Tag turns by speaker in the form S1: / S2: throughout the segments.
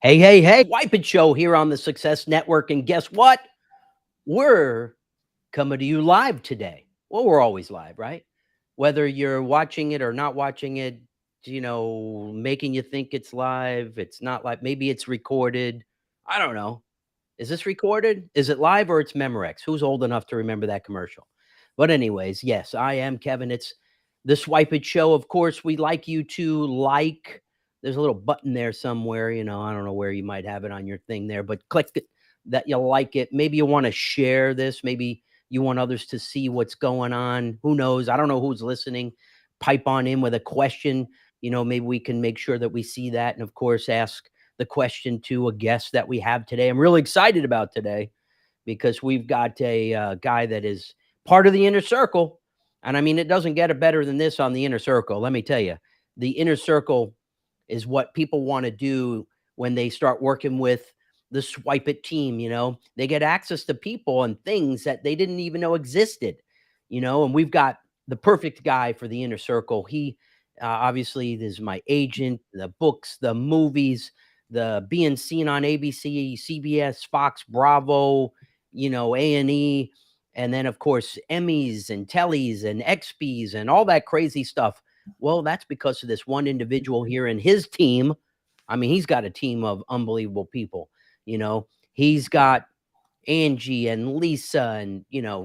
S1: Hey, hey, hey, Swypit Show here on the Success Network. And guess what? We're coming to you live today. Well, we're always live, right? Whether you're watching it or not watching it, making you think it's live, it's not live. Maybe it's recorded. I don't know. Is this recorded? Is it live or it's Memorex? Who's old enough to remember that commercial? But, anyways, yes, I am Kevin. It's the Swipe It Show. Of course, we'd like you to like. There's a little button there somewhere. I don't know where you might have it on your thing there, but click it, that you like it. Maybe you want to share this. Maybe you want others to see what's going on. Who knows? I don't know who's listening. Pipe on in with a question. Maybe we can make sure that we see that. And of course, ask the question to a guest that we have today. I'm really excited about today because we've got a guy that is part of the inner circle. And I mean, it doesn't get it better than this on the inner circle. Let me tell you, the inner circle is what people want to do when they start working with the Swipe It team. They get access to people and things that they didn't even know existed, and we've got the perfect guy for the inner circle. He obviously is my agent, the books, the movies, the being seen on ABC, CBS, Fox, Bravo, A&E, and then of course Emmys and Tellys and XPs and all that crazy stuff. Well, that's because of this one individual here and his team. I mean, he's got a team of unbelievable people. He's got Angie and Lisa, and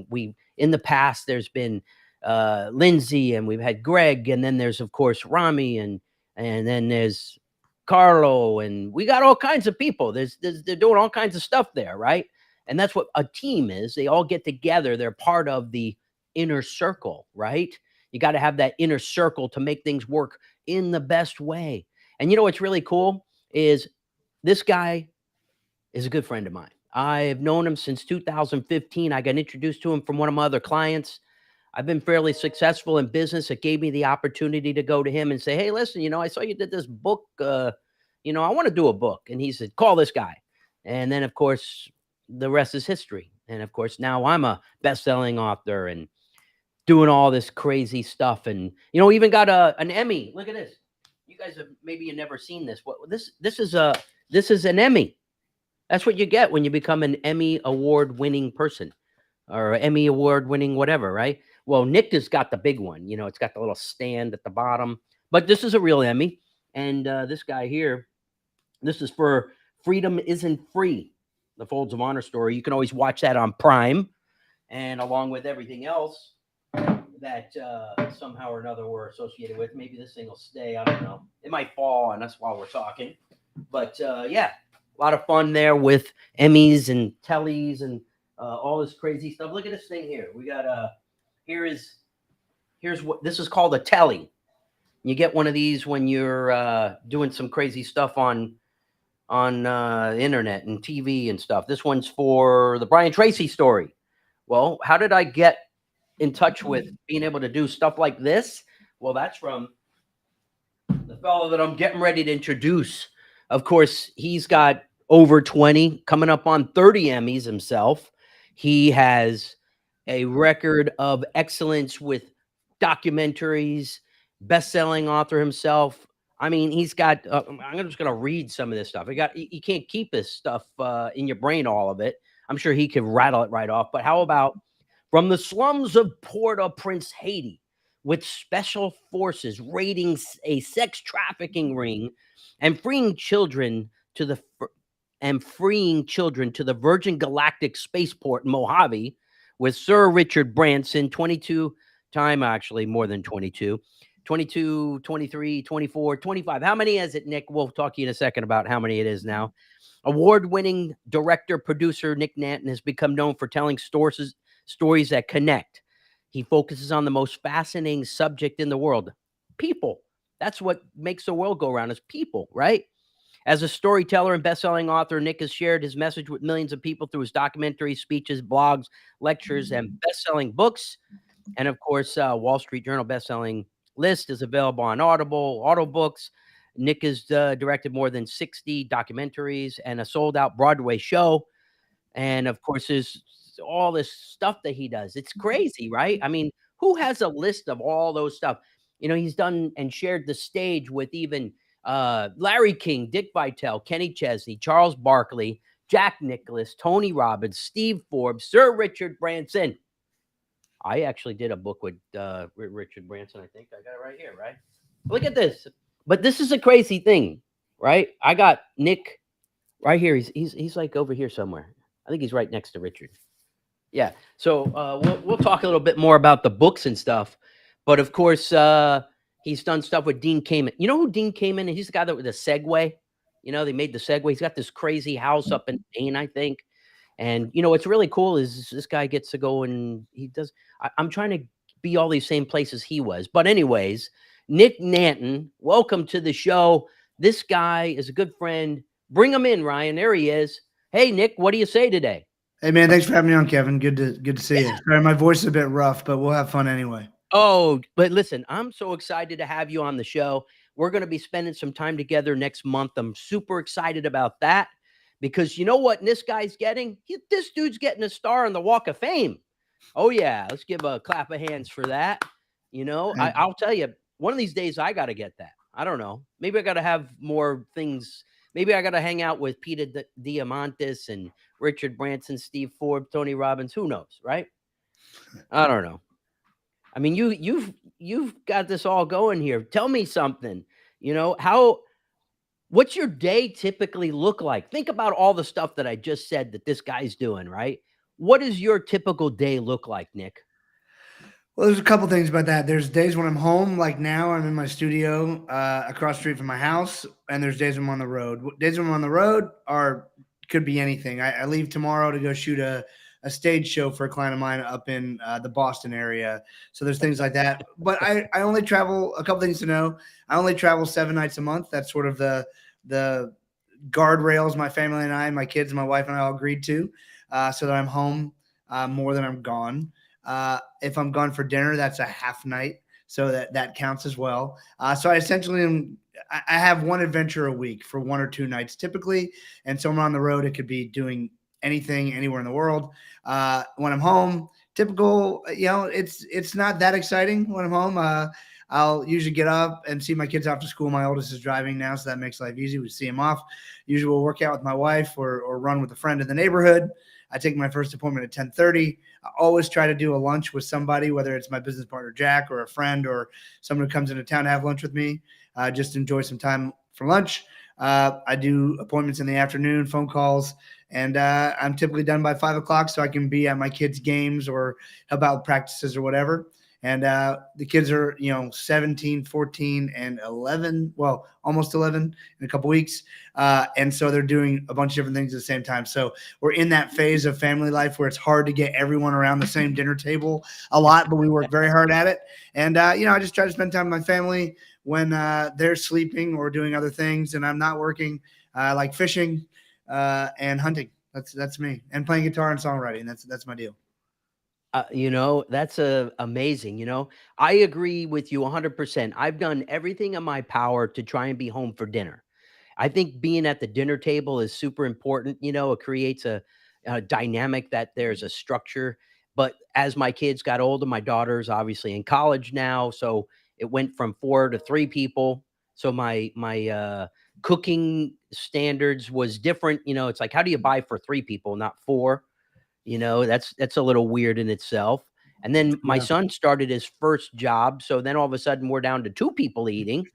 S1: we in the past there's been Lindsay, and we've had Greg, and then there's of course Rami, and then there's Carlo, and we got all kinds of people. They're doing all kinds of stuff there, right? And that's what a team is. They all get together. They're part of the inner circle, right? You got to have that inner circle to make things work in the best way. And what's really cool is this guy is a good friend of mine. I've known him since 2015. I got introduced to him from one of my other clients. I've been fairly successful in business. It gave me the opportunity to go to him and say, "Hey, listen, I saw you did this book. I want to do a book." And he said, "Call this guy." And then, of course, the rest is history. And of course, now I'm a best-selling author and doing all this crazy stuff. And even got an Emmy. Look at this. You guys have maybe you never seen this. What this is an Emmy. That's what you get when you become an Emmy award winning person or Emmy award winning whatever, right? Well, Nick has got the big one. It's got the little stand at the bottom. But this is a real Emmy. And this guy here, this is for Freedom Isn't Free, the Folds of Honor story. You can always watch that on Prime. And along with everything else that somehow or another we're associated with. Maybe this thing will stay. I don't know. It might fall on us while we're talking. But yeah, a lot of fun there with Emmys and Tellys and all this crazy stuff. Look at this thing here. We got here's what this is called, a Telly. You get one of these when you're doing some crazy stuff on internet and TV and stuff. This one's for the Brian Tracy story. Well, how did I get in touch with being able to do stuff like this? Well, that's from the fellow that I'm getting ready to introduce. Of course, he's got over 20, coming up on 30 Emmys himself. He has a record of excellence with documentaries, best-selling author himself. I mean, he's got. I'm just going to read some of this stuff. You can't keep this stuff in your brain, all of it. I'm sure he could rattle it right off. But how about from the slums of Port-au-Prince, Haiti, with special forces raiding a sex trafficking ring and freeing children to the Virgin Galactic Spaceport in Mojave, with Sir Richard Branson, 22 time, actually more than 22, 22, 23, 24, 25. How many is it, Nick? We'll talk to you in a second about how many it is now. Award-winning director, producer Nick Nanton has become known for telling stories that connect. He focuses on the most fascinating subject in the world, people. That's what makes the world go around, is people, right? As a storyteller and best-selling author, Nick has shared his message with millions of people through his documentaries, speeches, blogs, lectures, and best-selling books. And of course, Wall Street Journal best-selling list is available on Audible, Autobooks. Nick has directed more than 60 documentaries and a sold-out Broadway show. And of course, there's all this stuff that he does. It's crazy, right? I mean, who has a list of all those stuff? He's done and shared the stage with even Larry King, Dick Vitale, Kenny Chesney, Charles Barkley, Jack Nicklaus, Tony Robbins, Steve Forbes, Sir Richard Branson. I actually did a book with Richard Branson. I think I got it right here, right? Look at this. But this is a crazy thing, right? I got Nick right here. He's like over here somewhere. I think he's right next to Richard. Yeah. So we'll talk a little bit more about the books and stuff. But of course, he's done stuff with Dean Kamen. You know who Dean Kamen is? He's the guy that with the Segway. You know, they made the Segway. He's got this crazy house up in Maine, I think. And you know what's really cool is this guy gets to go and he does. I'm trying to be all these same places he was. But anyways, Nick Nanton, welcome to the show. This guy is a good friend. Bring him in, Ryan. There he is. Hey, Nick, what do you say today?
S2: Hey man, thanks for having me on, Kevin. Good to see you. Sorry, my voice is a bit rough, but we'll have fun anyway.
S1: Oh, but listen, I'm so excited to have you on the show. We're going to be spending some time together next month. I'm super excited about that because you know what this guy's getting? This dude's getting a star on the Walk of Fame. Oh yeah, let's give a clap of hands for that. You know, I'll tell you, one of these days I got to get that. I don't know. Maybe I got to have more things. Maybe I got to hang out with Peter Diamandis and Richard Branson, Steve Forbes, Tony Robbins. Who knows, right? I don't know. I mean, you've got this all going here. Tell me something. You know, what's your day typically look like? Think about all the stuff that I just said that this guy's doing, right? What does your typical day look like, Nick?
S2: Well, there's a couple things about that. There's days when I'm home, like now I'm in my studio across the street from my house, and there's days when I'm on the road. Days when I'm on the road could be anything. I leave tomorrow to go shoot a stage show for a client of mine up in the Boston area. So there's things like that. But I only travel, a couple things to know. I only travel 7 nights a month. That's sort of the guardrails my family and I, my kids, my wife and I all agreed to, so that I'm home more than I'm gone. If I'm gone for dinner, that's a half night. So that counts as well. So I essentially I have one adventure a week for 1 or 2 nights typically. And so I'm on the road. It could be doing anything, anywhere in the world. When I'm home, typical, you know, it's not that exciting when I'm home. I'll usually get up and see my kids off to school. My oldest is driving now, so that makes life easy. We see him off. Usually we'll work out with my wife or run with a friend in the neighborhood. I take my first appointment at 10:30. I always try to do a lunch with somebody, whether it's my business partner, Jack, or a friend or someone who comes into town to have lunch with me. Just enjoy some time for lunch. I do appointments in the afternoon, phone calls, and I'm typically done by 5 o'clock so I can be at my kids' games or help out practices or whatever. And the kids are, 17, 14, and 11, well, almost 11 in a couple weeks. And so they're doing a bunch of different things at the same time. So we're in that phase of family life where it's hard to get everyone around the same dinner table a lot, but we work very hard at it. And, I just try to spend time with my family when they're sleeping or doing other things and I'm not working, like fishing and hunting. That's me. And playing guitar and songwriting. That's my deal.
S1: That's amazing. I agree with you 100%. I've done everything in my power to try and be home for dinner. I think being at the dinner table is super important. It creates a dynamic that there's a structure. But as my kids got older, my daughter's obviously in college now, so it went from 4 to 3 people. So my cooking standards was different. It's like, how do you buy for 3 people, not 4? That's a little weird in itself. And then my son started his first job. So then all of a sudden we're down to 2 people eating.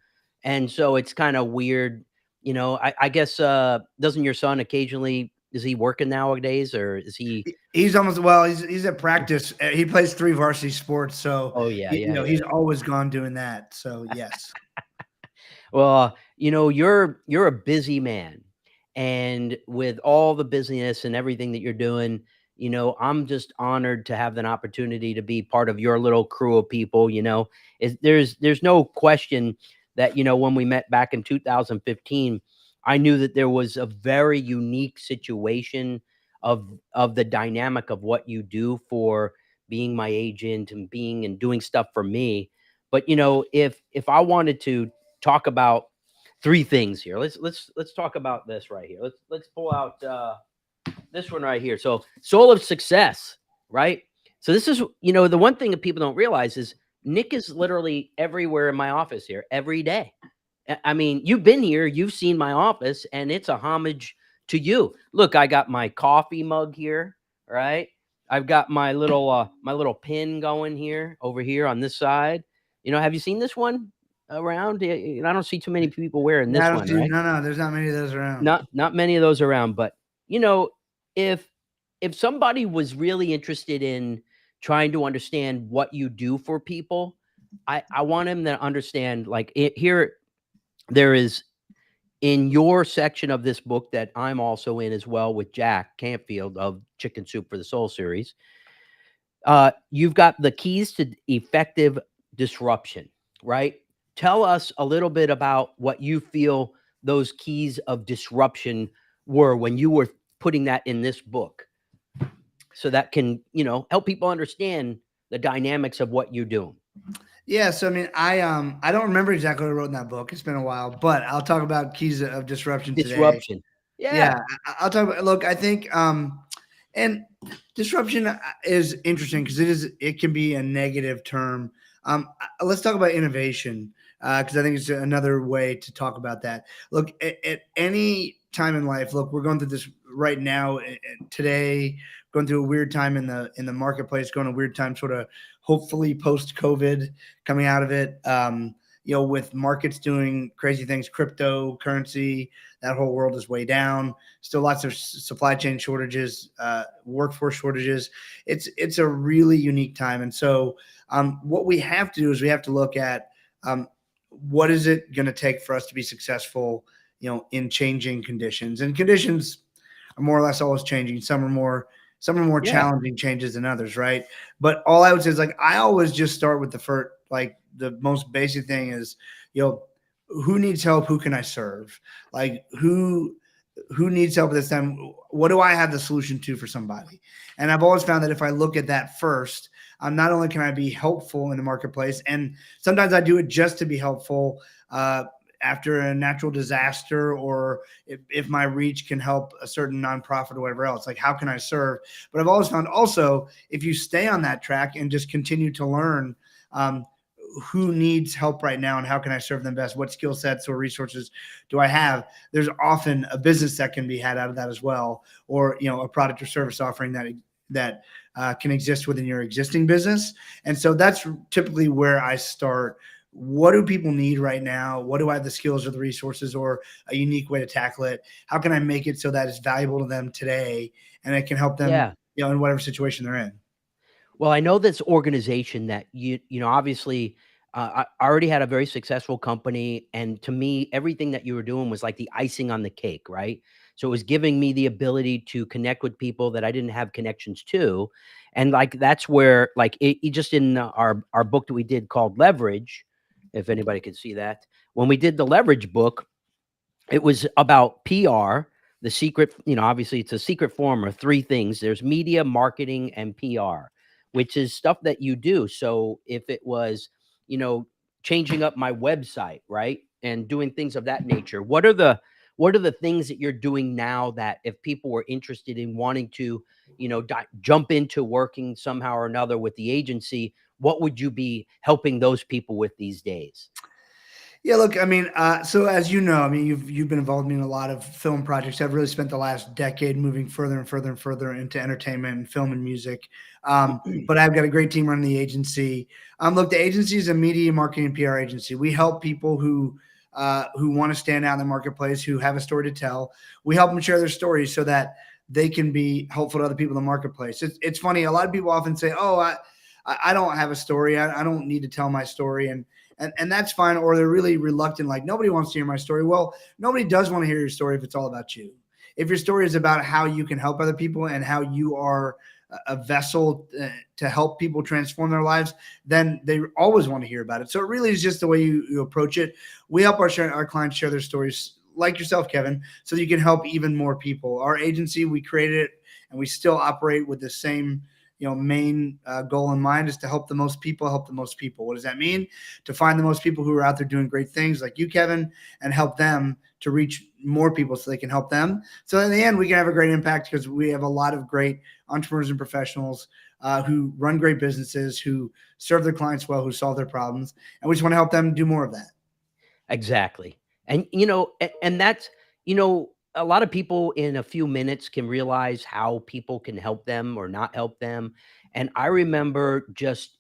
S1: And so it's kind of weird. I guess, doesn't your son occasionally, is he working nowadays or is he?
S2: He's at practice. He plays 3 varsity sports. So,
S1: oh yeah,
S2: he's always gone doing that. So yes.
S1: Well, you're a busy man. And with all the busyness and everything that you're doing, I'm just honored to have an opportunity to be part of your little crew of people. There's no question that, when we met back in 2015, I knew that there was a very unique situation of the dynamic of what you do for being my agent and doing stuff for me. But, if I wanted to talk about 3 things here, let's talk about this right here. Let's pull out, this one right here. So Soul of Success, right? So this is, the one thing that people don't realize is Nick is literally everywhere in my office here every day. I mean, you've been here, you've seen my office, and it's a homage to you. Look, I got my coffee mug here, right? I've got my little pin going here over here on this side. Have you seen this one around? I don't see too many people wearing
S2: Yeah, I
S1: this
S2: don't
S1: one,
S2: see.
S1: right?
S2: No, there's not many of those around.
S1: Not many of those around, but you know, if somebody was really interested in trying to understand what you do for people, I want them to understand like here there is in your section of this book that I'm also in as well with Jack Campfield of Chicken Soup for the Soul series. You've got the keys to effective disruption, right? Tell us a little bit about what you feel those keys of disruption were when you were putting that in this book, so that can, help people understand the dynamics of what you're doing.
S2: Yeah, so I mean, I don't remember exactly what I wrote in that book. It's been a while, but I'll talk about keys of disruption today.
S1: Disruption.
S2: Yeah,
S1: Yeah.
S2: I'll talk about. Look, I think and disruption is interesting because it can be a negative term. Let's talk about innovation because I think it's another way to talk about that. Look, at any time in life, look, we're going through this right now today, going through a weird time in the marketplace, going a weird time, sort of hopefully post COVID, coming out of it. With markets doing crazy things, cryptocurrency, that whole world is way down. Still lots of supply chain shortages, workforce shortages. It's a really unique time. And so what we have to do is we have to look at what is it going to take for us to be successful, in changing conditions. And conditions are more or less always changing. Some are more
S1: Yeah.
S2: challenging changes than others, right? But all I would say is like I always just start with the first, like the most basic thing is, who needs help? Who can I serve? Like who needs help at this time? What do I have the solution to for somebody? And I've always found that if I look at that first, not only can I be helpful in the marketplace, and sometimes I do it just to be helpful after a natural disaster, or if my reach can help a certain nonprofit or whatever else, like how can I serve? But I've always found also, if you stay on that track and just continue to learn, who needs help right now and how can I serve them best? What skill sets or resources do I have? There's often a business that can be had out of that as well, or a product or service offering that can exist within your existing business. And so that's typically where I start. What do people need right now? What do I have the skills or the resources or a unique way to tackle it? How can I make it so that it's valuable to them today and it can help them,
S1: Yeah.
S2: in whatever situation they're in?
S1: Well, I know this organization that obviously, I already had a very successful company, and to me, everything that you were doing was like the icing on the cake, right? So it was giving me the ability to connect with people that I didn't have connections to, and like that's where like it just in our book that we did called Leverage, if anybody could see that, when we did the Leverage book, it was about PR. The secret, obviously it's a secret form of three things. There's media, marketing, and PR, which is stuff that you do. So if it was, you know, changing up my website, right? And doing things of that nature, what are the things that you're doing now that if people were interested in wanting to, jump into working somehow or another with the agency, what would you be helping those people with these days?
S2: Yeah, look, I mean, so as you know, I mean, you've been involved in a lot of film projects. I've really spent the last decade moving further and further and further into entertainment and film and music. But I've got a great team running the agency. Look, the agency is a media, marketing, and PR agency. We help people who want to stand out in the marketplace, who have a story to tell. We help them share their stories so that they can be helpful to other people in the marketplace. It's funny. A lot of people often say, "Oh, I don't have a story. I don't need to tell my story," and that's fine. Or they're really reluctant, like nobody wants to hear my story. Well, nobody does want to hear your story if it's all about you. If your story is about how you can help other people and how you are a vessel to help people transform their lives, then they always want to hear about it. So it really is just the way you approach it. We help our clients share their stories, like yourself, Kevin, so that you can help even more people. Our agency, we created it and we still operate with the same main goal in mind, is to help the most people. What does that mean? To find the most people who are out there doing great things like you, Kevin, and help them to reach more people so they can help them. So in the end, we can have a great impact because we have a lot of great entrepreneurs and professionals who run great businesses, who serve their clients well, who solve their problems. And we just want to help them do more of that.
S1: Exactly. And, and that's, a lot of people in a few minutes can realize how people can help them or not help them. And I remember just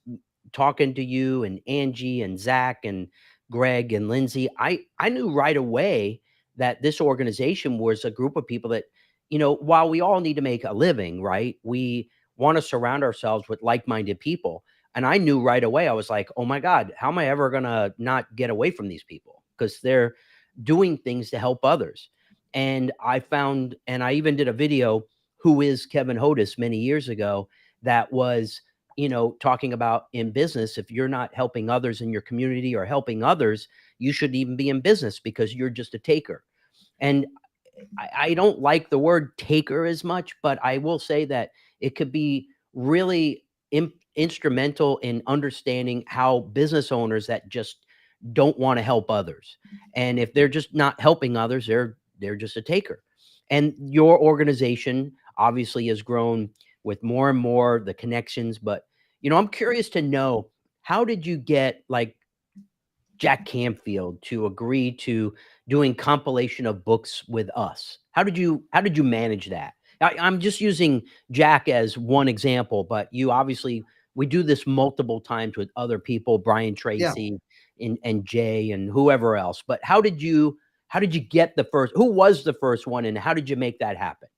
S1: talking to you and Angie and Zach and Greg and Lindsay. I knew right away that this organization was a group of people that, while we all need to make a living, right? We want to surround ourselves with like-minded people. And I knew right away, I was like, oh my God, how am I ever going to not get away from these people? Because they're doing things to help others. And I found, and I even did a video, Who is Kevin Hodis, many years ago, that was, talking about in business, if you're not helping others in your community or helping others, you shouldn't even be in business because you're just a taker. And I don't like the word taker as much, but I will say that it could be really instrumental in understanding how business owners that just don't want to help others. And if they're just not helping others, they're just a taker. And your organization obviously has grown with more and more the connections. But I'm curious to know, how did you get like Jack Canfield to agree to doing compilation of books with us? How did you manage that? I'm just using Jack as one example, but you obviously, we do this multiple times with other people, Brian
S2: Yeah.
S1: Tracy and Jay and whoever else. But how did you get the first? Who was the first one, and how did you make that happen?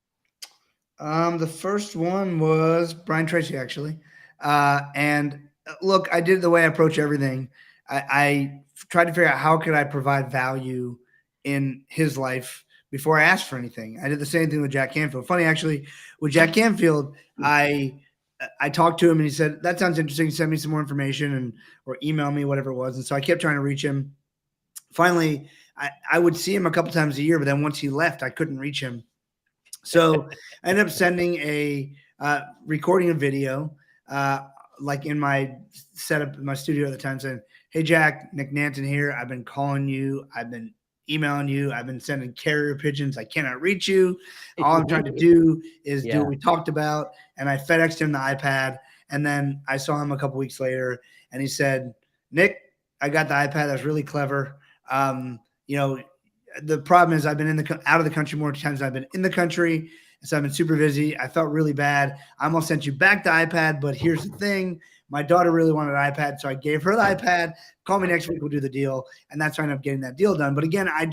S2: The first one was Brian Tracy, actually. And look, I did the way I approach everything. I tried to figure out how could I provide value in his life before I asked for anything. I did the same thing with Jack Canfield. Funny, actually, with Jack Canfield, I talked to him and he said, "That sounds interesting. Send me some more information and or email me, whatever it was." And so I kept trying to reach him. Finally, I would see him a couple times a year, but then once he left, I couldn't reach him. So I ended up sending recording a video, like in my setup in my studio at the time, saying, "Hey Jack, Nick Nanton here. I've been calling you. I've been emailing you. I've been sending carrier pigeons. I cannot reach you. All I'm trying to do is do
S1: Yeah.
S2: what we talked about." And I FedExed him the iPad. And then I saw him a couple weeks later, and he said, "Nick, I got the iPad. That's really clever. Um, you know, the problem is I've been out of the country more times than I've been in the country. So I've been super busy. I felt really bad. I almost sent you back the iPad, but here's the thing. My daughter really wanted an iPad, so I gave her the iPad. Call me next week. We'll do the deal." And that's how I ended up getting that deal done. But again, I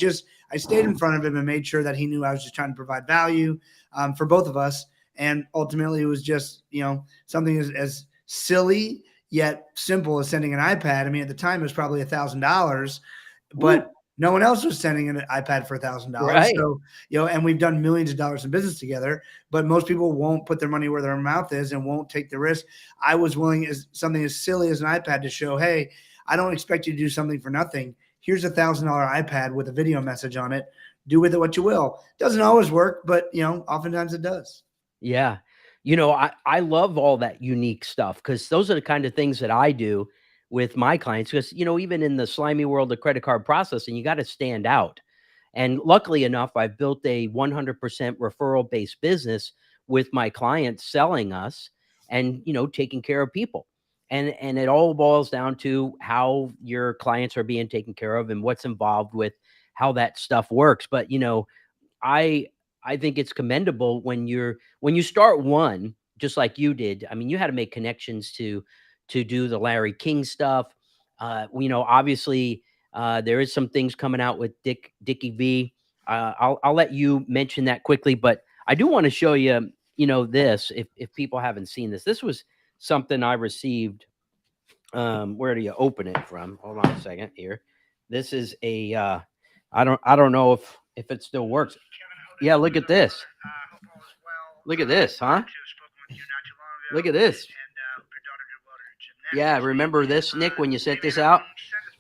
S2: stayed in front of him and made sure that he knew I was just trying to provide value for both of us. And ultimately, it was just, something as silly yet simple as sending an iPad. I mean, at the time, it was probably $1,000, but
S1: Ooh,
S2: no one else was sending an iPad for $1,000.
S1: right.
S2: So, and we've done millions of dollars in business together, but most people won't put their money where their mouth is and won't take the risk. I was willing, as something as silly as an iPad, to show, hey, I don't expect you to do something for nothing. Here's $1,000 iPad with a video message on it. Do with it what you will. Doesn't always work, but oftentimes it does.
S1: Yeah. I love all that unique stuff because those are the kind of things that I do with my clients. Because, even in the slimy world of credit card processing, you got to stand out. And luckily enough, I've built a 100% referral based business with my clients selling us and, taking care of people. And it all boils down to how your clients are being taken care of and what's involved with how that stuff works. But, I I think it's commendable when you start one, just like you did. I mean, you had to make connections to do the Larry King stuff. Obviously, there is some things coming out with Dickie V. I'll let you mention that quickly, but I do want to show you, this if people haven't seen this. This was something I received. Where do you open it from? Hold on a second here. This is a I don't know if it still works. Yeah, look at this. Look at this, huh? Look at this. Yeah, remember this, Nick, when you sent this out?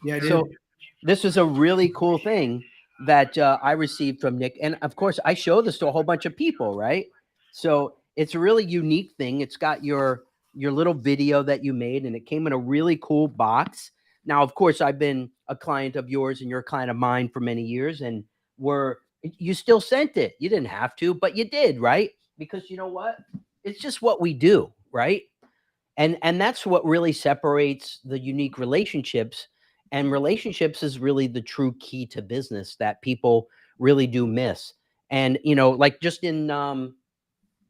S2: Yeah, I
S1: So
S2: do.
S1: this is a really cool thing that I received from Nick, and of course, I show this to a whole bunch of people, right? So it's a really unique thing. It's got your little video that you made, and it came in a really cool box. Now, of course, I've been a client of yours, and you're a client of mine for many years, and you still sent it. You didn't have to, but you did, right? Because you know what? It's just what we do, right? And that's what really separates the unique relationships And relationships is really the true key to business that people really do miss. And, like just in,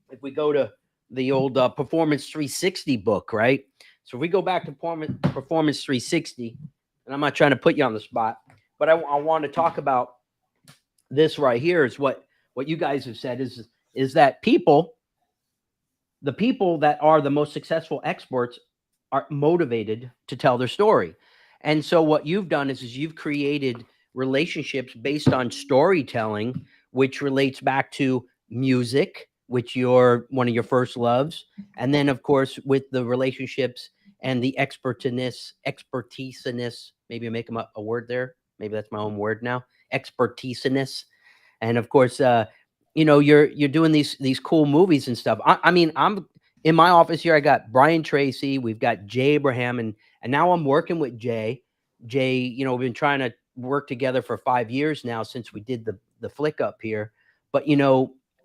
S1: if we go to the old Performance 360 book, right? So if we go back to Performance 360, and I'm not trying to put you on the spot, but I want to talk about this right here is what you guys have said is that the people that are the most successful experts are motivated to tell their story. And so what you've done is you've created relationships based on storytelling, which relates back to music, which you're one of your first loves. And then of course with the relationships and the expertise, maybe I make a word there. Maybe that's my own word now. Expertise. And of course, you're doing these cool movies and stuff. I mean, I'm in my office here. I got Brian Tracy. We've got Jay Abraham, and now I'm working with Jay. Jay, we've been trying to work together for 5 years now since we did the flick up here. But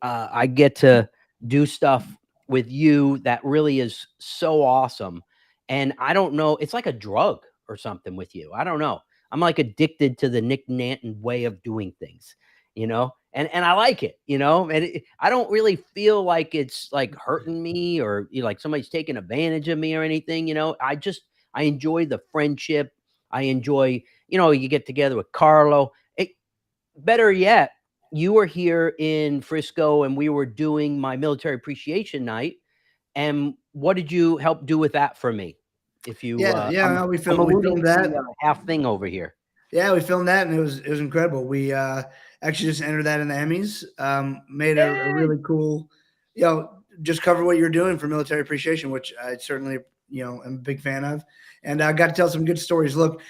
S1: I get to do stuff with you that really is so awesome. And I don't know, it's like a drug or something with you. I don't know. I'm like addicted to the Nick Nanton way of doing things, and I like it, and I don't really feel like it's like hurting me or like somebody's taking advantage of me or anything. I enjoy the friendship. I enjoy, you get together with Carlo. Better yet, you were here in Frisco and we were doing my military appreciation night. And what did you help do with that for me? If you,
S2: no, we
S1: I'm alluding
S2: filmed
S1: to
S2: that.
S1: the half thing over here.
S2: Yeah, we filmed that, and it was incredible. We actually just entered that in the Emmys. Made a
S1: Yay!
S2: really cool, just cover what you're doing for military appreciation, which I certainly am a big fan of, and I got to tell some good stories. Look,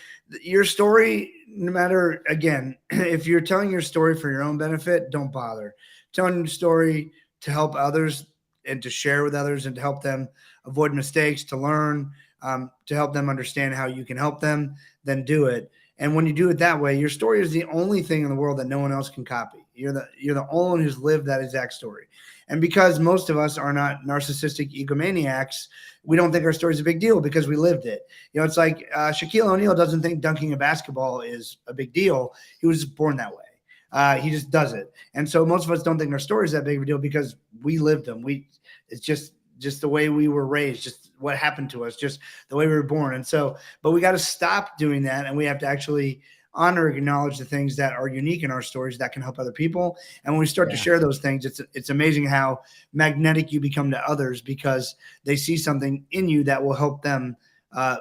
S2: your story, no matter again, if you're telling your story for your own benefit, don't bother telling your story to help others and to share with others and to help them avoid mistakes, to learn, to help them understand how you can help them. Then do it. And when you do it that way, your story is the only thing in the world that no one else can copy. You're the only one who's lived that exact story. And because most of us are not narcissistic egomaniacs, we don't think our story is a big deal because we lived it. It's like Shaquille O'Neal doesn't think dunking a basketball is a big deal. He was just born that way. He just does it. And so most of us don't think our story is that big of a deal because we lived them. It's just the way we were raised, just what happened to us, just the way we were born. And so, but we got to stop doing that. And we have to actually honor and acknowledge the things that are unique in our stories that can help other people. And when we start to share those things, it's amazing how magnetic you become to others because they see something in you that will help them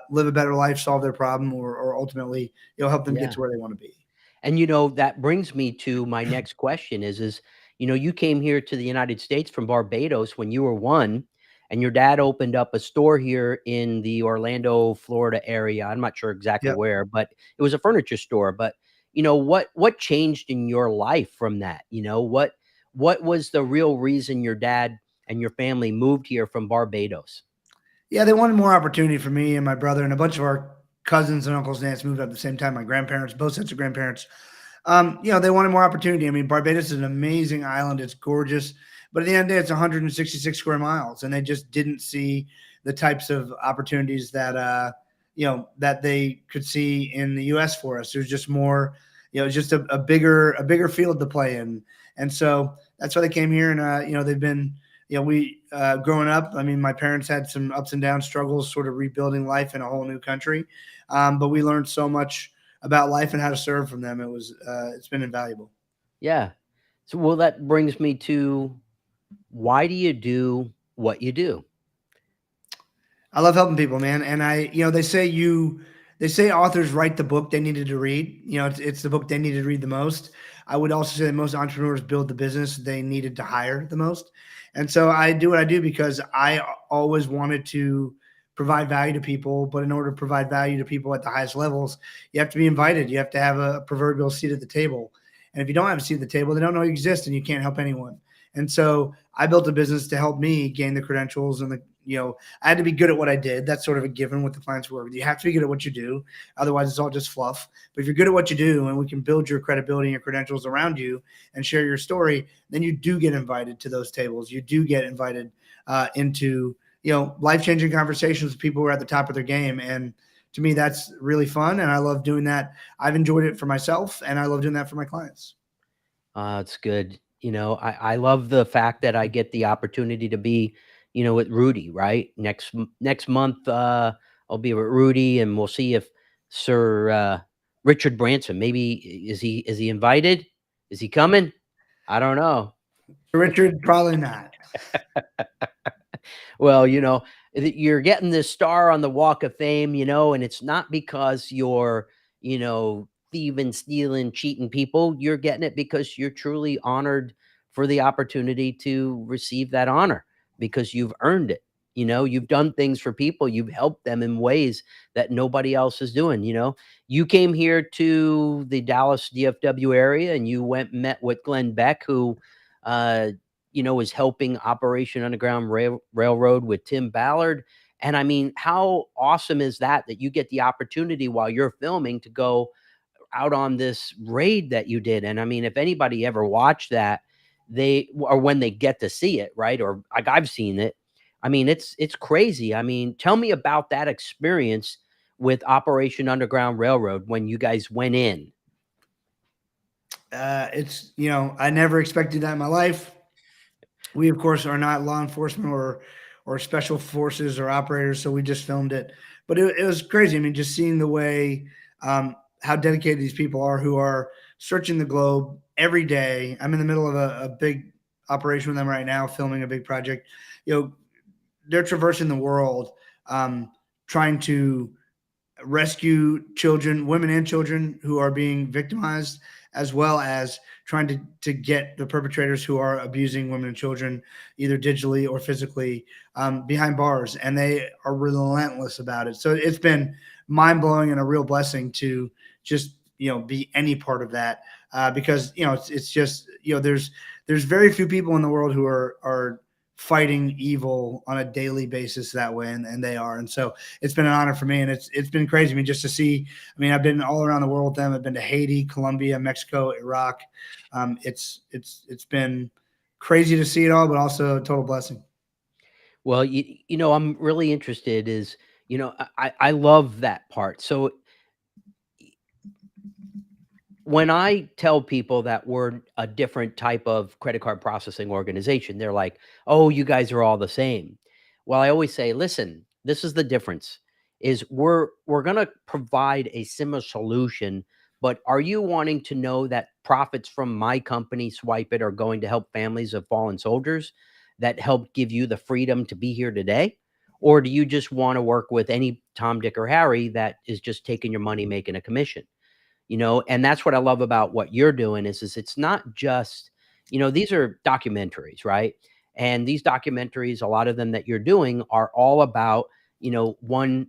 S2: live a better life, solve their problem, or ultimately help them get to where they want to be.
S1: And that brings me to my next question is you came here to the United States from Barbados when you were 1, and your dad opened up a store here in the Orlando, Florida area. I'm not sure exactly where, but it was a furniture store. But what changed in your life from that? What was the real reason your dad and your family moved here from Barbados?
S2: Yeah, they wanted more opportunity for me and my brother, and a bunch of our cousins and uncles and aunts moved up at the same time. My grandparents, both sets of grandparents, they wanted more opportunity. I mean, Barbados is an amazing island. It's gorgeous. But at the end of the day, it's 166 square miles, and they just didn't see the types of opportunities that that they could see in the U.S. for us. There's just more, just a bigger field to play in, and so that's why they came here. And they've been, we growing up. I mean, my parents had some ups and downs, struggles, sort of rebuilding life in a whole new country, but we learned so much about life and how to serve from them. It's been invaluable.
S1: Yeah. So, well, that brings me to, why do you do what you do?
S2: I love helping people, man. And they say authors write the book they needed to read. It's the book they needed to read the most. I would also say that most entrepreneurs build the business they needed to hire the most. And so I do what I do because I always wanted to provide value to people. But in order to provide value to people at the highest levels, you have to be invited. You have to have a proverbial seat at the table. And if you don't have a seat at the table, they don't know you exist and you can't help anyone. And so I built a business to help me gain the credentials and I had to be good at what I did. That's sort of a given with the clients we work with. You have to be good at what you do. Otherwise, it's all just fluff. But if you're good at what you do and we can build your credibility and your credentials around you and share your story, then you do get invited to those tables. You do get invited into, life-changing conversations with people who are at the top of their game. And to me, that's really fun. And I love doing that. I've enjoyed it for myself, and I love doing that for my clients.
S1: It's good. I love the fact that I get the opportunity to be, with Rudy, right? Next month, I'll be with Rudy, and we'll see if Sir Richard Branson, maybe is he invited? Is he coming? I don't know.
S2: Richard, probably not.
S1: Well, you're getting this star on the Walk of Fame, and it's not because you're, thieving, stealing, cheating people. You're getting it because you're truly honored for the opportunity to receive that honor because you've earned it. You've done things for people, you've helped them in ways that nobody else is doing. You came here to the Dallas DFW area and you went and met with Glenn Beck, who, uh, is helping Operation Underground Railroad with Tim Ballard. And I mean, how awesome is that you get the opportunity while you're filming to go out on this raid that you did? And I mean, if anybody ever watched that, or when they get to see it, right? Or like I've seen it. I mean, it's crazy. I mean, tell me about that experience with Operation Underground Railroad when you guys went in.
S2: It's, I never expected that in my life. We, of course, are not law enforcement or special forces or operators, so we just filmed it. But it was crazy. I mean, just seeing the way how dedicated these people are, who are searching the globe every day. I'm in the middle of a big operation with them right now, filming a big project. They're traversing the world, trying to rescue children, women and children who are being victimized, as well as trying to get the perpetrators who are abusing women and children, either digitally or physically, behind bars. And they are relentless about it. So it's been mind blowing and a real blessing to just, be any part of that. Because, it's just, there's very few people in the world who are fighting evil on a daily basis that way, and they are. And so it's been an honor for me, and it's been crazy. I mean, just to see. I mean, I've been all around the world with them. I've been to Haiti, Colombia, Mexico, Iraq. It's been crazy to see it all, but also a total blessing.
S1: Well, I'm really interested is, I love that part. So when I tell people that we're a different type of credit card processing organization, they're like, "Oh, you guys are all the same." Well, I always say, "Listen, this is the difference is we're going to provide a similar solution, but are you wanting to know that profits from my company, Swypit, are going to help families of fallen soldiers that help give you the freedom to be here today? Or do you just want to work with any Tom, Dick, or Harry that is just taking your money, making a commission?" And that's what I love about what you're doing is it's not just, these are documentaries, right? And these documentaries, a lot of them that you're doing are all about, one,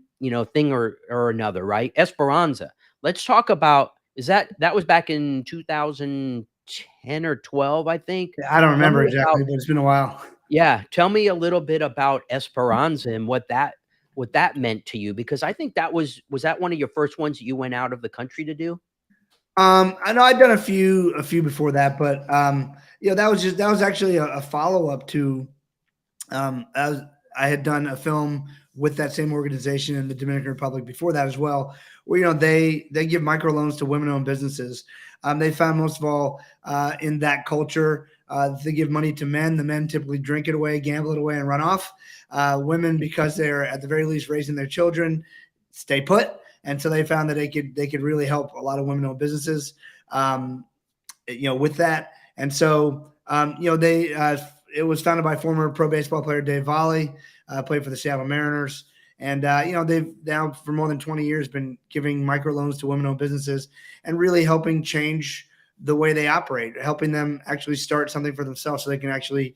S1: thing or another, right? Esperanza. Let's talk about, that was back in 2010 or 12, I think.
S2: I don't
S1: Tell
S2: remember
S1: me
S2: exactly,
S1: about,
S2: but it's been a while.
S1: yeah, tell me a little bit about Esperanza and what that meant to you, because I think was that one of your first ones that you went out of the country to do?
S2: I know I'd done a few before that, but that was actually a follow up to as I had done a film with that same organization in the Dominican Republic before that as well, where they give microloans to women-owned businesses. They found most of all in that culture, they give money to men. The men typically drink it away, gamble it away, and run off. Women, because they're at the very least raising their children, stay put. And so they found that they could really help a lot of women-owned businesses, with that. And so they it was founded by former pro baseball player Dave Volley, played for the Seattle Mariners. And they've now for more than 20 years been giving microloans to women-owned businesses and really helping change the way they operate, helping them actually start something for themselves so they can actually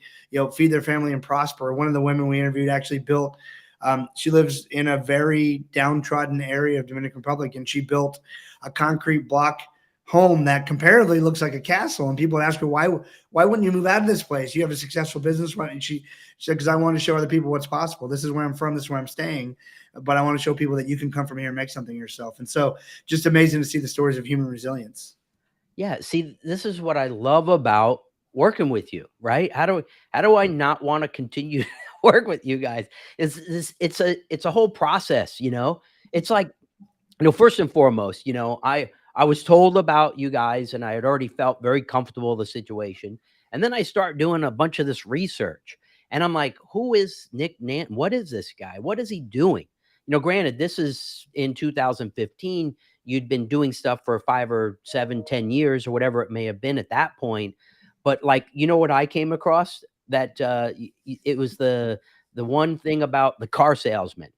S2: feed their family and prosper. One of the women we interviewed actually built. She lives in a very downtrodden area of Dominican Republic, and she built a concrete block home that comparatively looks like a castle. And people ask her, why wouldn't you move out of this place? You have a successful business. And she said, because I want to show other people what's possible. This is where I'm from. This is where I'm staying. But I want to show people that you can come from here and make something yourself. And so just amazing to see the stories of human resilience.
S1: Yeah, see, this is what I love about working with you, right? How do I not want to continue to work with you guys? It's a whole process, It's like First and foremost, I was told about you guys, and I had already felt very comfortable with the situation. And then I start doing a bunch of this research, and I'm like, who is Nick Nanton? What is this guy? What is he doing? Granted, this is in 2015. You'd been doing stuff for 5 or 7, 10 years, or whatever it may have been at that point. But like, what I came across, that it was the one thing about the car salesman.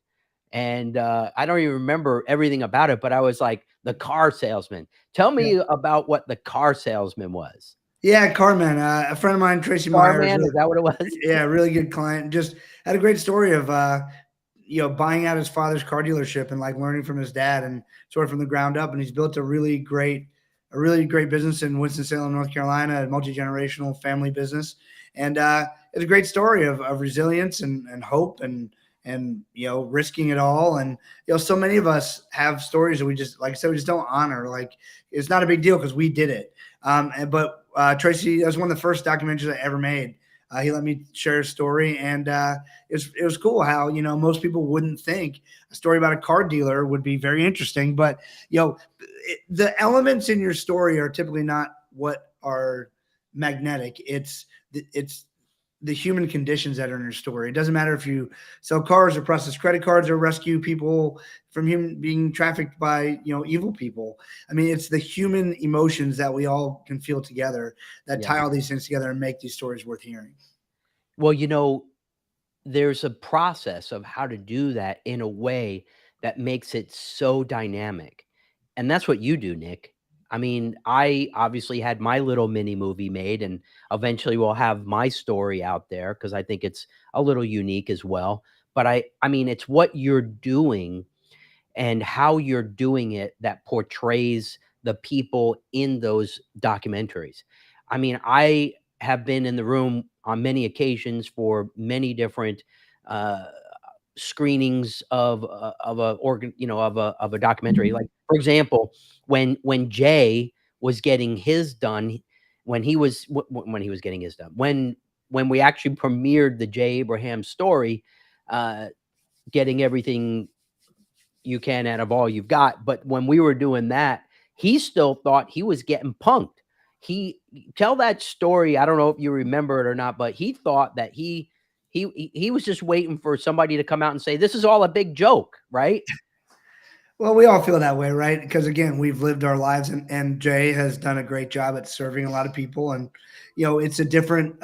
S1: And I don't even remember everything about it, but I was like, the car salesman. Tell
S2: Yeah.
S1: me about what the car salesman was.
S2: Yeah, Carmen, a friend of mine, Tracy Myers.
S1: Carman, is that what it was?
S2: Yeah, really good client. Just had a great story of buying out his father's car dealership and like learning from his dad and sort of from the ground up. And he's built a really great business in Winston-Salem, North Carolina, a multi-generational family business. And it's a great story of resilience and hope and risking it all. And so many of us have stories that we just, like I said, we just don't honor. Like, it's not a big deal because we did it. But Tracy, that was one of the first documentaries I ever made. He let me share his story, and it was cool how most people wouldn't think a story about a car dealer would be very interesting, but the elements in your story are typically not what are magnetic. It's the human conditions that are in your story. It doesn't matter if you sell cars or process credit cards or rescue people from being trafficked by evil people. I mean, it's the human emotions that we all can feel together that
S1: Yeah.
S2: tie all these things together and make these stories worth hearing.
S1: Well, there's a process of how to do that in a way that makes it so dynamic. And that's what you do, Nick. I mean, I obviously had my little mini movie made, and eventually we'll have my story out there because I think it's a little unique as well. But I mean, it's what you're doing and how you're doing it that portrays the people in those documentaries. I mean, I have been in the room on many occasions for many different uh, screenings of a organ, of a documentary. Like, for example, when Jay was getting his done, when he was getting his done, when we actually premiered the Jay Abraham story, uh, getting everything you can out of all you've got. But when we were doing that, he still thought he was getting punked. He Tell that story. I don't know if you remember it or not, but he thought that he was just waiting for somebody to come out and say, "This is all a big joke," right?
S2: Well, we all feel that way, right? Because again, we've lived our lives, and Jay has done a great job at serving a lot of people. And it's a different,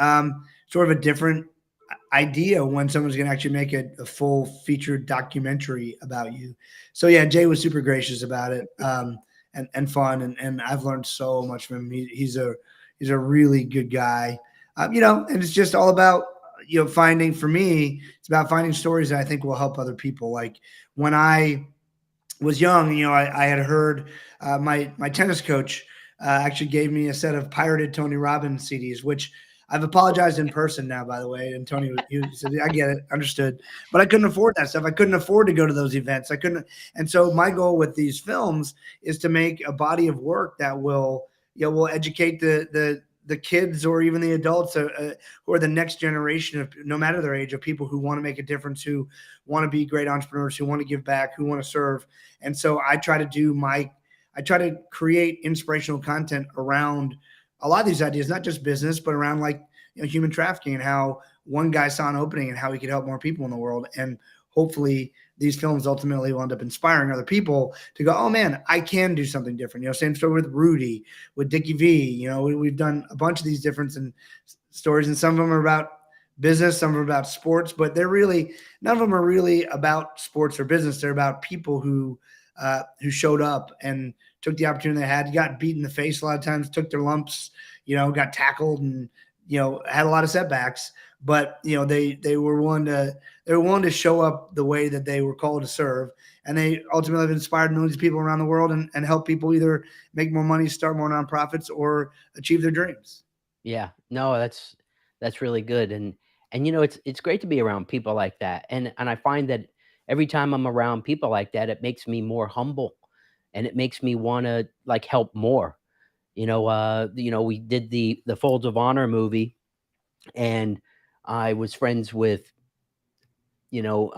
S2: sort of a different idea when someone's going to actually make a full featured documentary about you. So yeah, Jay was super gracious about it, and fun, and I've learned so much from him. He's a really good guy, and it's just all about finding. For me, it's about finding stories that I think will help other people. Like when I was young, I had heard my tennis coach actually gave me a set of pirated Tony Robbins CDs, which I've apologized in person now, by the way. And Tony, he said, "I get it, understood," but I couldn't afford that stuff. I couldn't afford to go to those events. I couldn't, and so my goal with these films is to make a body of work that will educate the kids or even the adults who are the next generation of, no matter their age, of people who want to make a difference, who want to be great entrepreneurs, who want to give back, who want to serve. And so I try to create inspirational content around a lot of these ideas, not just business, but around like human trafficking and how one guy saw an opening and how he could help more people in the world. And hopefully these films ultimately will end up inspiring other people to go, oh man, I can do something different. Same story with Rudy, with Dickie V. We've done a bunch of these different stories, and some of them are about business, some are about sports, but none of them are really about sports or business. They're about people who showed up and took the opportunity they had, got beat in the face a lot of times, took their lumps, got tackled, and had a lot of setbacks. But they were willing to show up the way that they were called to serve, and they ultimately have inspired millions of people around the world and help people either make more money, start more nonprofits, or achieve their dreams.
S1: Yeah. No, that's really good. And it's great to be around people like that. And I find that every time I'm around people like that, it makes me more humble, and it makes me want to like help more. We did the Folds of Honor movie, and I was friends with, excuse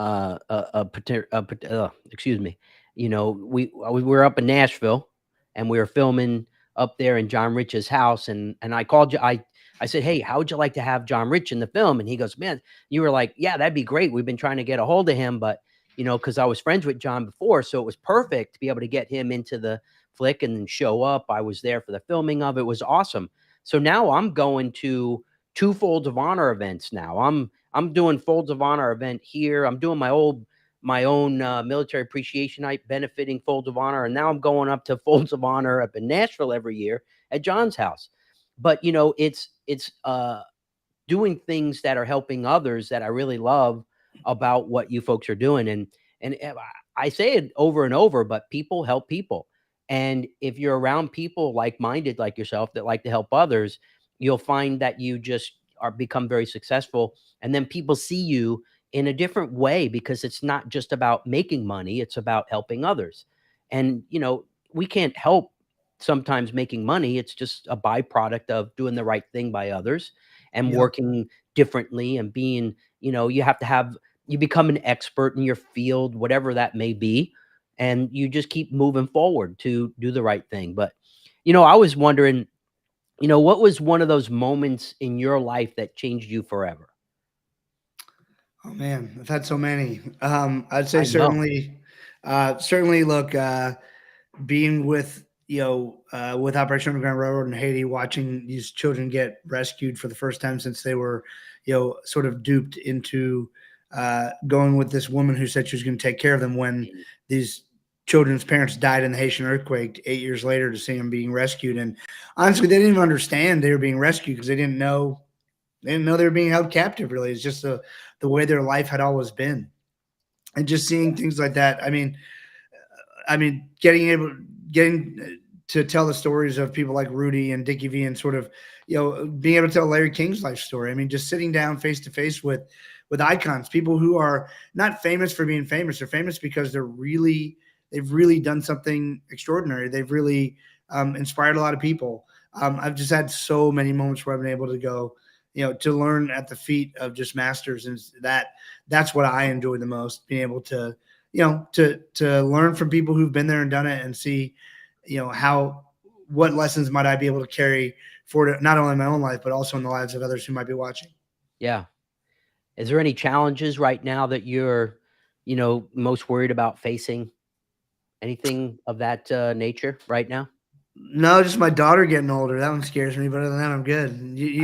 S1: me, we were up in Nashville and we were filming up there in John Rich's house, and I called you. I said, "Hey, how would you like to have John Rich in the film?" And he goes, "Man, you were like, yeah, that'd be great. We've been trying to get a hold of him, but because I was friends with John before, so it was perfect to be able to get him into the flick and then show up. I was there for the filming of it. It was awesome. So now I'm going to 2 Folds of Honor events now. I'm doing Folds of Honor event here. I'm doing my own military appreciation night benefiting Folds of Honor, and now I'm going up to Folds of Honor up in Nashville every year at John's house. But it's doing things that are helping others that I really love about what you folks are doing. And I say it over and over, but people help people. And if you're around people like-minded like yourself that like to help others, you'll find that you just are become very successful. And then people see you in a different way because it's not just about making money, it's about helping others. And we can't help sometimes making money. It's just a byproduct of doing the right thing by others and
S2: Yep.
S1: working differently and being, you become an expert in your field, whatever that may be, and you just keep moving forward to do the right thing. But, I was wondering, what was one of those moments in your life that changed you forever?
S2: Oh man, I've had so many. I'd say
S1: I know.
S2: certainly look, being with with Operation Underground Railroad in Haiti, watching these children get rescued for the first time since they were, sort of duped into going with this woman who said she was going to take care of them when
S1: Mm.
S2: these children's parents died in the Haitian earthquake 8 years later, to see them being rescued. And honestly, they didn't even understand they were being rescued because they didn't know they were being held captive. Really, it's just the way their life had always been, and just seeing things like that. I mean, getting to tell the stories of people like Rudy and Dickie V, and sort of, being able to tell Larry King's life story. I mean, just sitting down face to face with icons, people who are not famous for being famous. They're famous because they've really done something extraordinary. They've really inspired a lot of people. I've just had so many moments where I've been able to go, to learn at the feet of just masters, and that's what I enjoy the most, being able to to learn from people who've been there and done it, and see, how what lessons might I be able to carry forward, not only in my own life, but also in the lives of others who might be watching.
S1: Yeah. Is there any challenges right now that you're, most worried about facing? Anything of that nature right now?
S2: No, just my daughter getting older. That one scares me, but other than that, I'm good.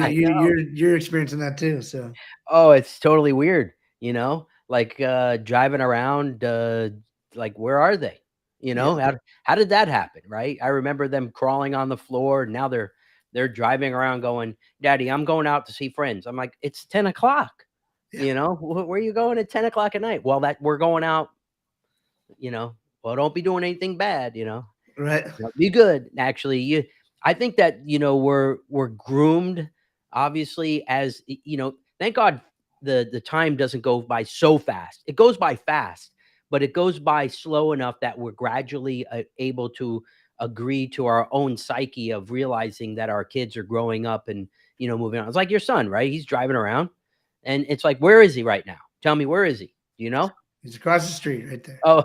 S1: I know.
S2: You're experiencing that too. So
S1: Oh, it's totally weird, like, driving around, like, where are they?
S2: yeah,
S1: How did that happen, right? I remember them crawling on the floor, and now they're driving around going, "Daddy, I'm going out to see friends." I'm like, "It's 10 o'clock.
S2: yeah,
S1: Where are you going at 10 o'clock at night?" "Well, that we're going out, you know, well, don't be doing anything bad, you know."
S2: right,
S1: That'd be good. Actually, I think that, we're groomed, obviously, as thank God the time doesn't go by so fast. It goes by fast, but it goes by slow enough that we're gradually able to agree to our own psyche of realizing that our kids are growing up and, moving on. It's like your son, right? He's driving around and it's like, where is he right now? Tell me, where is he? Do you know?
S2: he's across the street right there.
S1: Oh,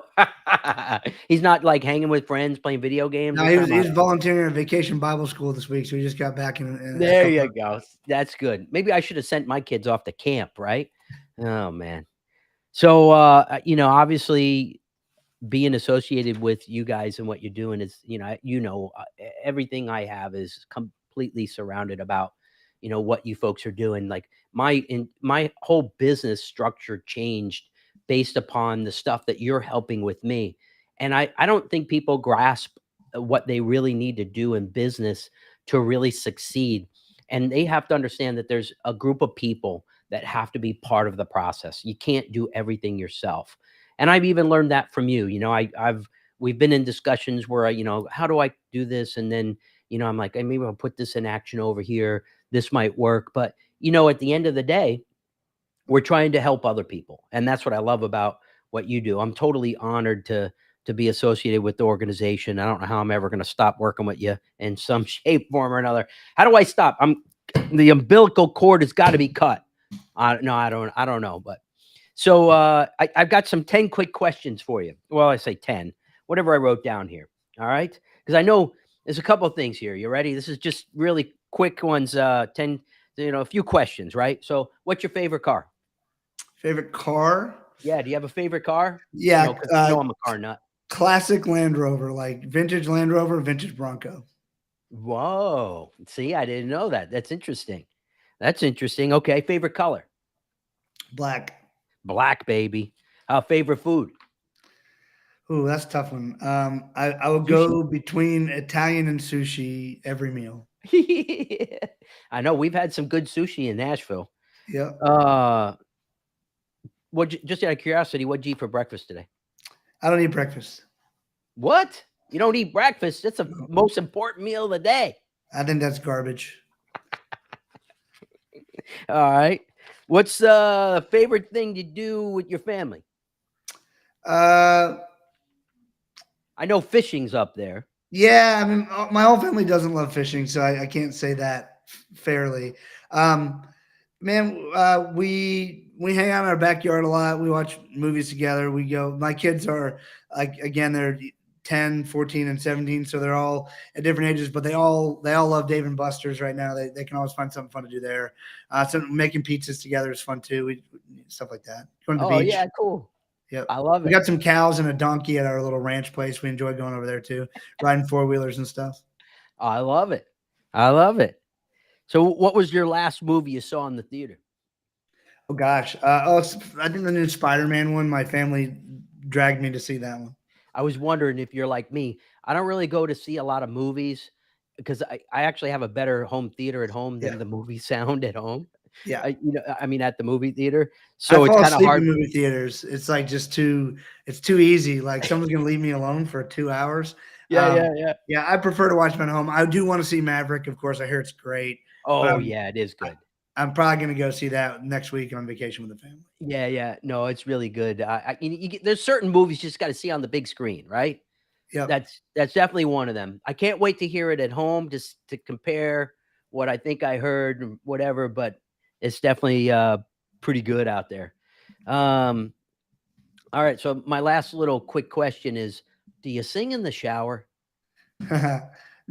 S1: he's not like hanging with friends, playing video games
S2: No,
S1: or
S2: he
S1: something.
S2: was volunteering at Vacation Bible School this week, so he just got back in a
S1: There
S2: couple
S1: you
S2: of.
S1: go. That's good. Maybe I should have sent my kids off to camp, right? Oh man. So obviously being associated with you guys and what you're doing is, everything I have is completely surrounded about, what you folks are doing. Like my whole business structure changed based upon the stuff that you're helping with me. And I don't think people grasp what they really need to do in business to really succeed. And they have to understand that there's a group of people that have to be part of the process. You can't do everything yourself. And I've even learned that from you. We've been in discussions where how do I do this? And then, I'm like, hey, maybe I'll put this in action over here. This might work. But, at the end of the day, we're trying to help other people. And that's what I love about what you do. I'm totally honored to be associated with the organization. I don't know how I'm ever going to stop working with you in some shape, form, or another. How do I stop? The umbilical cord has got to be cut. No, I don't know. But so I've got some 10 quick questions for you. Well, I say 10. whatever I wrote down here. All right, because I know there's a couple of things here. You ready? This is just really quick ones. 10, a few questions, right? So, what's your favorite car?
S2: Favorite car?
S1: Yeah, do you have a favorite car?
S2: Yeah,
S1: Because I'm a car nut.
S2: classic Land Rover, like vintage Land Rover, vintage Bronco.
S1: Whoa! See, I didn't know that. That's interesting. That's interesting. Okay, favorite color?
S2: Black.
S1: Black, baby. Favorite food?
S2: Ooh, that's a tough one. I would
S1: Sushi.
S2: go between Italian and sushi every meal.
S1: I know we've had some good sushi in Nashville.
S2: Yep.
S1: Just out of curiosity, what'd you eat for breakfast today?
S2: I don't eat breakfast.
S1: What? You don't eat breakfast? That's the most important meal of the day.
S2: I think that's garbage.
S1: All right. What's the favorite thing to do with your family?
S2: Uh,
S1: I know fishing's up there.
S2: Yeah, I mean, my whole family doesn't love fishing, so I can't say that fairly. Man, we hang out in our backyard a lot. We watch movies together. We go. My kids are like again, they're 10, 14, and 17, so they're all at different ages, but they all love Dave and Buster's right now. They can always find something fun to do there. So making pizzas together is fun too. We stuff like that. Going to the beach.
S1: Yeah, cool.
S2: Yep.
S1: I love it.
S2: We got some cows and a donkey at our little ranch place. We enjoy going over there too, riding four-wheelers and stuff.
S1: I love it. I love it. So what was your last movie you saw in the theater?
S2: Oh gosh. I think the new Spider-Man one, my family dragged me to see that one.
S1: I was wondering if you're like me. I don't really go to see a lot of movies because I actually have a better home theater at home than the movie sound at home.
S2: Yeah.
S1: I mean, at the movie theater.
S2: So
S1: So it's
S2: fall
S1: kind of
S2: asleep
S1: hard.
S2: in movie theaters. It's like just it's too easy. Like someone's gonna leave me alone for 2 hours.
S1: Yeah.
S2: Yeah, I prefer to watch them at home. I do want to see Maverick, of course. I hear it's great.
S1: Oh, yeah, it is good.
S2: I'm probably gonna go see that next week on vacation with the family.
S1: Yeah. No, it's really good. There's certain movies you just got to see on the big screen, right?
S2: Yeah.
S1: That's definitely one of them. I can't wait to hear it at home just to compare what I think I heard and whatever, but it's definitely pretty good out there. All right, so my last little quick question is, do you sing in the shower?
S2: No,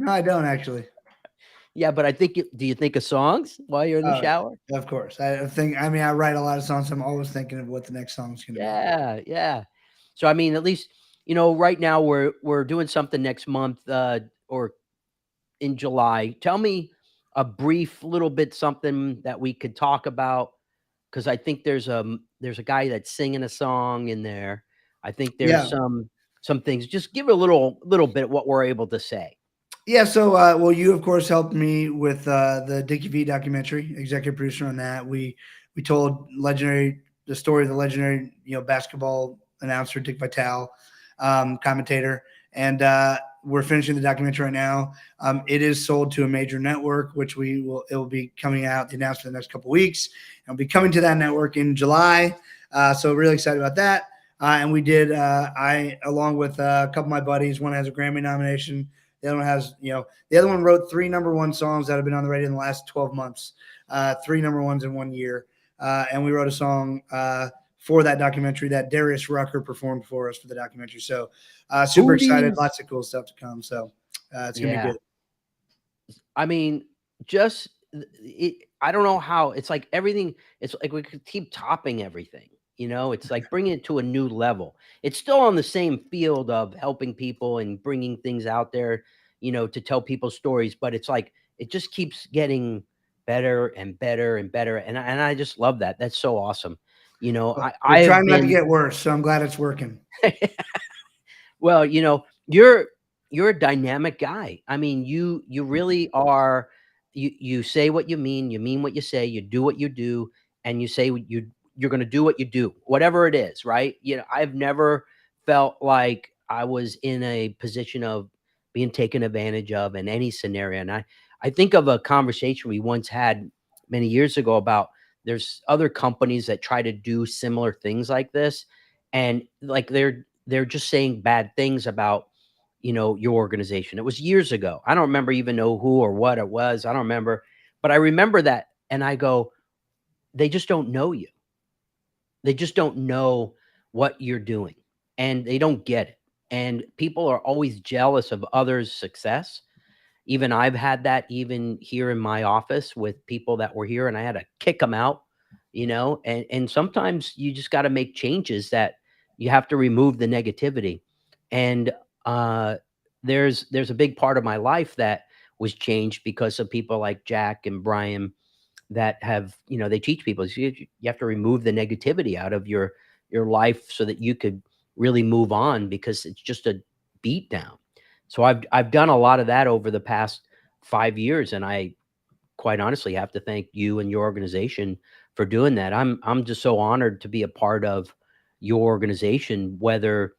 S2: I don't actually.
S1: Yeah, but do you think of songs while you're in the shower?
S2: Of course. I write a lot of songs. So I'm always thinking of what the next song is going to
S1: be. Yeah. So, I mean, at least, right now we're doing something next month or in July. Tell me a brief little bit something that we could talk about, because I think there's a guy that's singing a song in there. I think there's some things. Just give a little bit what we're able to say.
S2: Yeah. So, you of course helped me with the Dickie V documentary, executive producer on that. We told the story of the legendary basketball announcer Dick Vitale, commentator, and we're finishing the documentary right now. It is sold to a major network, which it will be coming out, the announcement the next couple of weeks. It'll be coming to that network in July. So really excited about that. And we did, along with a couple of my buddies, one has a Grammy nomination. The other one has, the other one wrote 3 number one songs that have been on the radio in the last 12 months, 3 number ones in 1 year. And we wrote a song for that documentary that Darius Rucker performed for us for the documentary. So super excited. Lots of cool stuff to come. So it's going to be good.
S1: I mean, I don't know how. It's like everything. It's like we could keep topping everything. It's like bringing it to a new level. It's still on the same field of helping people and bringing things out there, to tell people stories. But it's like it just keeps getting better and better and better. And I just love that. That's so awesome.
S2: I'm trying not to get worse, so I'm glad it's working.
S1: Well, you're a dynamic guy. I mean, you really are. You say what you mean what you say, you do what you do, and you say you're going to do what you do, whatever it is, right? I've never felt like I was in a position of being taken advantage of in any scenario. And I think of a conversation we once had many years ago about there's other companies that try to do similar things like this. And like, they're just saying bad things about, your organization. It was years ago. I don't remember even know who or what it was. I don't remember, but I remember that. And I go, they just don't know you. They just don't know what you're doing, and they don't get it. and people are always jealous of others' success. Even I've had that even here in my office with people that were here, and I had to kick them out, and sometimes you just got to make changes that you have to remove the negativity. And uh there's a big part of my life that was changed because of people like Jack and Brian that have, they teach people you have to remove the negativity out of your life so that you could really move on, because it's just a beat down. So I've done a lot of that over the past 5 years, and I quite honestly have to thank you and your organization for doing that. I'm just so honored to be a part of your organization, whether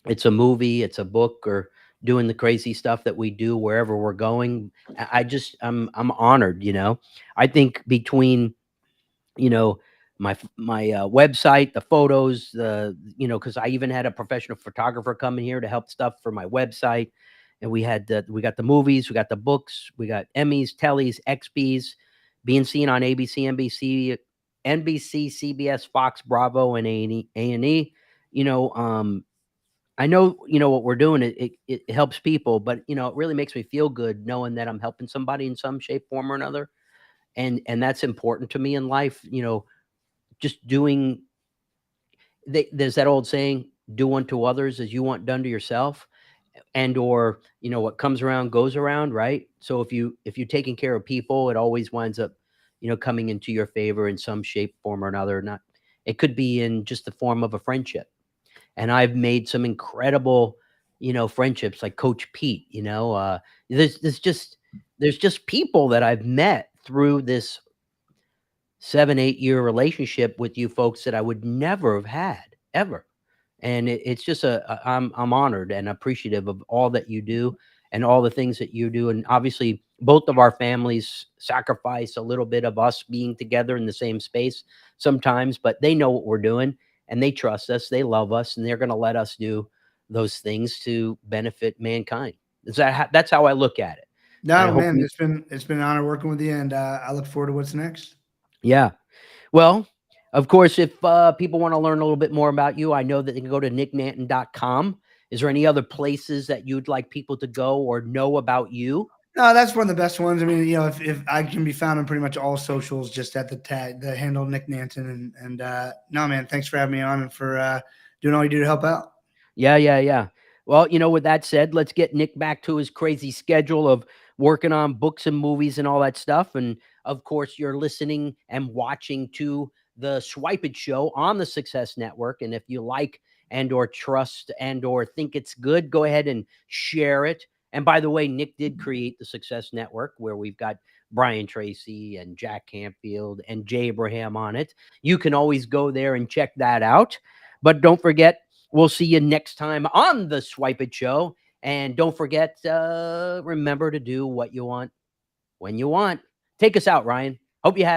S1: it's a movie, it's a book, or doing the crazy stuff that we do wherever we're going. I'm honored. I think between, you know my website, the photos, because I even had a professional photographer come in here to help stuff for my website. And we got the movies, we got the books, we got Emmys, Tellys, XBs, being seen on ABC, NBC, CBS, Fox, Bravo, and A&E. you know um I know, what we're doing. It helps people, but it really makes me feel good knowing that I'm helping somebody in some shape, form, or another. And that's important to me in life. Just doing. There's that old saying, "Do unto others as you want done to yourself," and or what comes around goes around, right? So if you're taking care of people, it always winds up, coming into your favor in some shape, form, or another. Not, it could be in just the form of a friendship. And I've made some incredible, friendships like Coach Pete. There's just people that I've met through this 7-8 year relationship with you folks that I would never have had ever. And it's just I'm honored and appreciative of all that you do and all the things that you do. And obviously, both of our families sacrifice a little bit of us being together in the same space sometimes, but they know what we're doing and they trust us, they love us, and they're going to let us do those things to benefit mankind. That's how I look at it. And I
S2: No,
S1: hope
S2: man,
S1: you,
S2: it's been an honor working with you, and I look forward to what's next.
S1: yeah. Well, of course, if people want to learn a little bit more about you, I know that they can go to nicknanton.com. Is there any other places that you'd like people to go or know about you?
S2: No, that's one of the best ones. I mean, if I can be found on pretty much all socials, just at the handle Nick Nanton, and no, man, thanks for having me on and for doing all you do to help out.
S1: Yeah, yeah, yeah. Well, with that said, let's get Nick back to his crazy schedule of working on books and movies and all that stuff. And of course, you're listening and watching to the Swypit Show on the Success Network. And if you like and or trust and or think it's good, go ahead and share it. And by the way, Nick did create the Success Network, where we've got Brian Tracy and Jack Canfield and Jay Abraham on it. You can always go there and check that out. But don't forget, we'll see you next time on the Swipe It Show. And don't forget, remember to do what you want when you want. Take us out, Ryan. Hope you had